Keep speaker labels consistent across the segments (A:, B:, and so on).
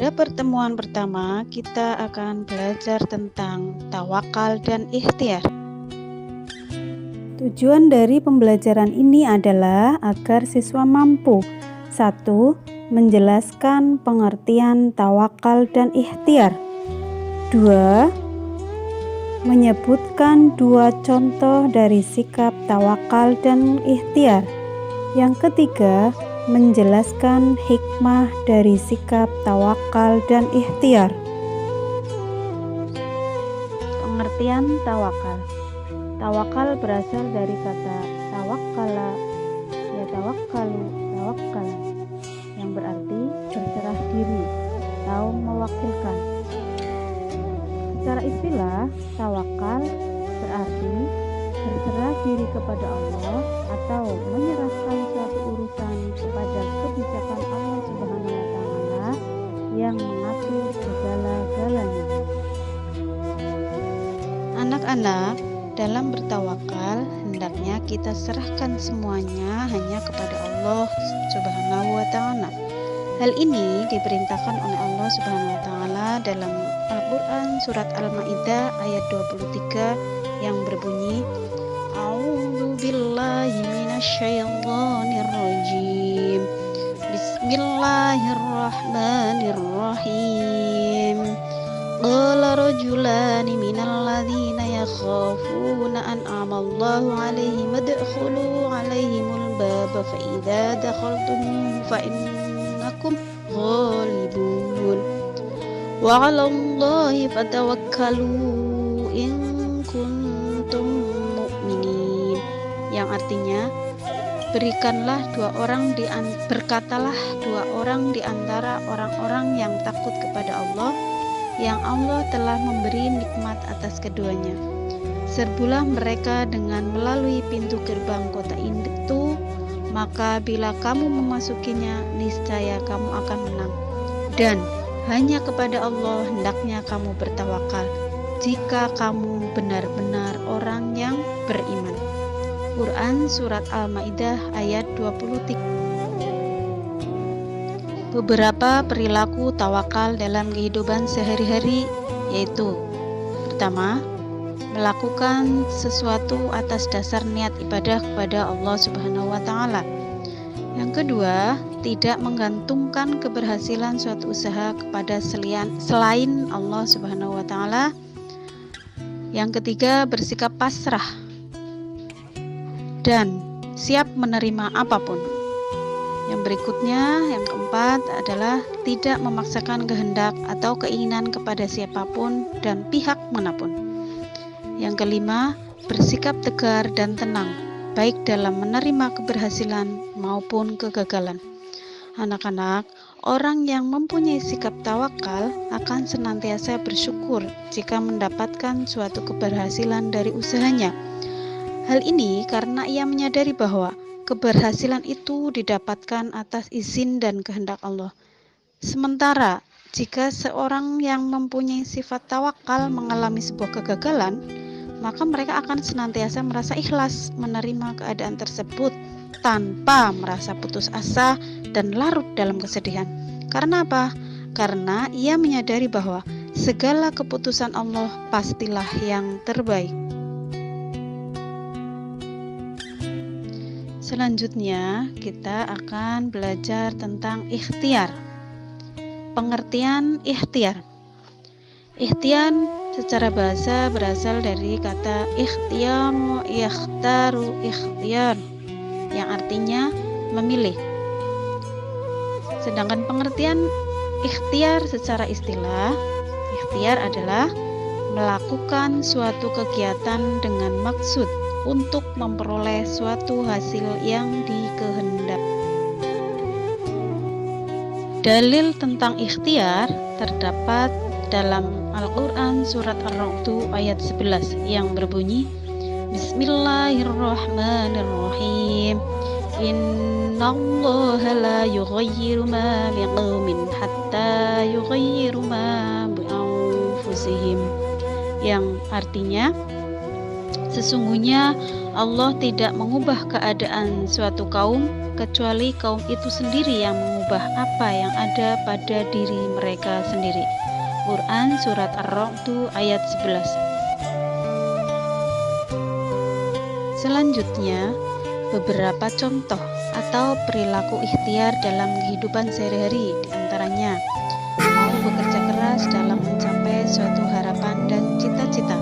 A: Pada pertemuan pertama, kita akan belajar tentang tawakal dan ikhtiar.
B: Tujuan dari pembelajaran ini adalah agar siswa mampu 1. Menjelaskan pengertian tawakal dan ikhtiar. 2. Menyebutkan 2 contoh dari sikap tawakal dan ikhtiar. Yang ketiga, menjelaskan hikmah dari sikap tawakal dan ikhtiar. Pengertian tawakal. Tawakal berasal dari kata tawakkala, yatawakkalu, tawakkalan, yang berarti berserah diri atau mewakilkan. Secara istilah, tawakal berarti berserah diri kepada Allah atau menyerahkan suatu urusan kepada kebijakan Allah Subhanahu wa taala yang mengatur segala-galanya.
A: Anak-anak, dalam bertawakal hendaknya kita serahkan semuanya hanya kepada Allah Subhanahu wa taala. Hal ini diperintahkan oleh Allah Subhanahu wa taala dalam Al-Qur'an surat Al-Maidah ayat 23 yang berbunyi, A'udzu billahi minasyaitonir rajim. Bismillahirrahmanirrahim. Qala rajulani minal ladzina yakhafuna an'amallahu 'alaihim adkhulu 'alaihimul baba fa idza dakhaltum fa innakum ghalibun wa 'alallahi fatawakkalu in kuntum mu'minin, yang artinya berkatalah dua orang di antara orang-orang yang takut kepada Allah, yang Allah telah memberi nikmat atas keduanya. Serbulah mereka dengan melalui pintu gerbang kota itu, maka bila kamu memasukinya, niscaya kamu akan menang. Dan hanya kepada Allah hendaknya kamu bertawakal, jika kamu benar-benar orang yang beriman. Quran Surat Al-Maidah ayat 23. Beberapa perilaku tawakal dalam kehidupan sehari-hari yaitu: pertama, melakukan sesuatu atas dasar niat ibadah kepada Allah Subhanahu wa taala. Yang kedua, tidak menggantungkan keberhasilan suatu usaha kepada selain Allah Subhanahu wa taala. Yang ketiga, bersikap pasrah dan siap menerima apapun. Yang berikutnya, yang keempat adalah tidak memaksakan kehendak atau keinginan kepada siapapun dan pihak manapun. Yang kelima, bersikap tegar dan tenang, baik dalam menerima keberhasilan maupun kegagalan. Anak-anak, orang yang mempunyai sikap tawakal akan senantiasa bersyukur jika mendapatkan suatu keberhasilan dari usahanya. Hal ini karena ia menyadari bahwa keberhasilan itu didapatkan atas izin dan kehendak Allah. Sementara jika seorang yang mempunyai sifat tawakal mengalami sebuah kegagalan, maka mereka akan senantiasa merasa ikhlas menerima keadaan tersebut tanpa merasa putus asa dan larut dalam kesedihan. Karena apa? Karena ia menyadari bahwa segala keputusan Allah pastilah yang terbaik. Selanjutnya, kita akan belajar tentang ikhtiar. Pengertian ikhtiar. Ikhtiar secara bahasa berasal dari kata ikhtiar, ikhtaru, ikhtiar, yang artinya memilih. Sedangkan pengertian ikhtiar secara istilah, ikhtiar adalah melakukan suatu kegiatan dengan maksud untuk memperoleh suatu hasil yang dikehendaki. Dalil tentang ikhtiar terdapat dalam Al-Quran Surat Ar-Ra'd ayat 11 yang berbunyi, Bismillahirrahmanirrahim. Innallaha la yughayyiru ma biqaumin hatta yughayyiru ma bi anfusihim, yang artinya sesungguhnya Allah tidak mengubah keadaan suatu kaum kecuali kaum itu sendiri yang mengubah mengubah apa yang ada pada diri mereka sendiri. Quran Surat Ar-Ra'd ayat 11. Selanjutnya, beberapa contoh atau perilaku ikhtiar dalam kehidupan sehari-hari, diantaranya mau bekerja keras dalam mencapai suatu harapan dan cita-cita,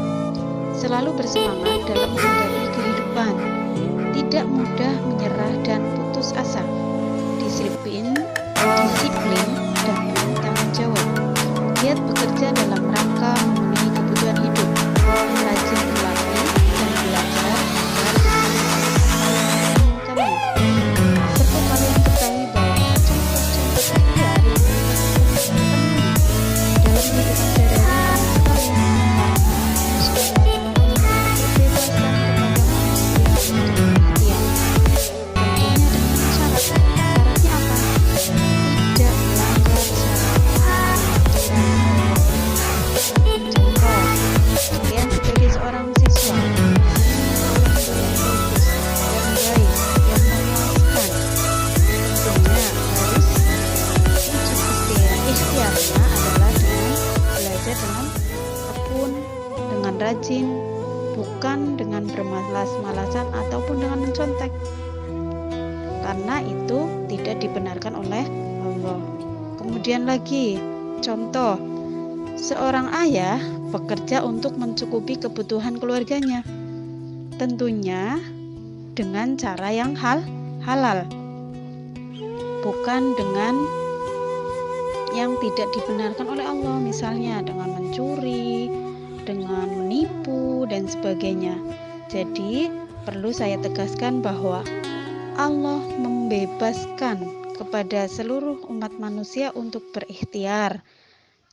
A: selalu bersemangat dalam menghadapi kehidupan, tidak mudah menyerah dan putus asa, disiplin dan penuh tanggung jawab, giat bekerja dalam rangka memenuhi kebutuhan hidup, rajin berlatih dan belajar agar bisa meningkatkannya. Serta kalian ketahui bahwa contoh-contoh ikhtiar yang penuhi dalam kehidupan sehari-hari rajin, bukan dengan bermalas-malasan ataupun dengan mencontek, karena itu tidak dibenarkan oleh Allah. Kemudian lagi, contoh, seorang ayah bekerja untuk mencukupi kebutuhan keluarganya, tentunya dengan cara yang halal, bukan dengan yang tidak dibenarkan oleh Allah, misalnya dengan mencuri, dengan menipu dan sebagainya. Jadi perlu saya tegaskan bahwa Allah membebaskan kepada seluruh umat manusia untuk berikhtiar,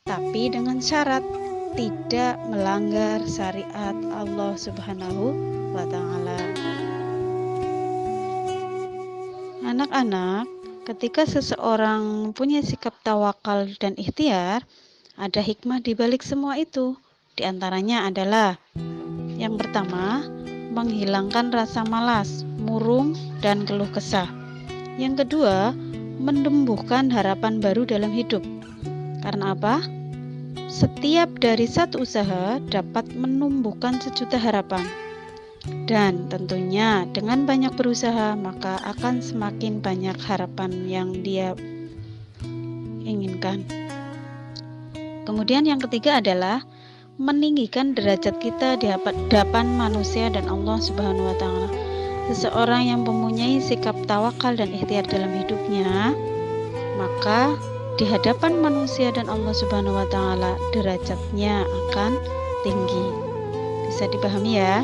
A: tapi dengan syarat tidak melanggar syariat Allah Subhanahu wa Ta'ala. Anak-anak, ketika seseorang punya sikap tawakal dan ikhtiar, ada hikmah di balik semua itu. Di antaranya adalah yang pertama, menghilangkan rasa malas, murung, dan keluh kesah. Yang kedua, menumbuhkan harapan baru dalam hidup. Karena apa? Setiap dari satu usaha dapat menumbuhkan sejuta harapan. Dan tentunya dengan banyak berusaha, maka akan semakin banyak harapan yang dia inginkan. Kemudian yang ketiga adalah meninggikan derajat kita di hadapan manusia dan Allah Subhanahu wa Ta'ala. Seseorang yang mempunyai sikap tawakal dan ikhtiar dalam hidupnya, maka di hadapan manusia dan Allah Subhanahu wa Ta'ala derajatnya akan tinggi. Bisa dipahami ya?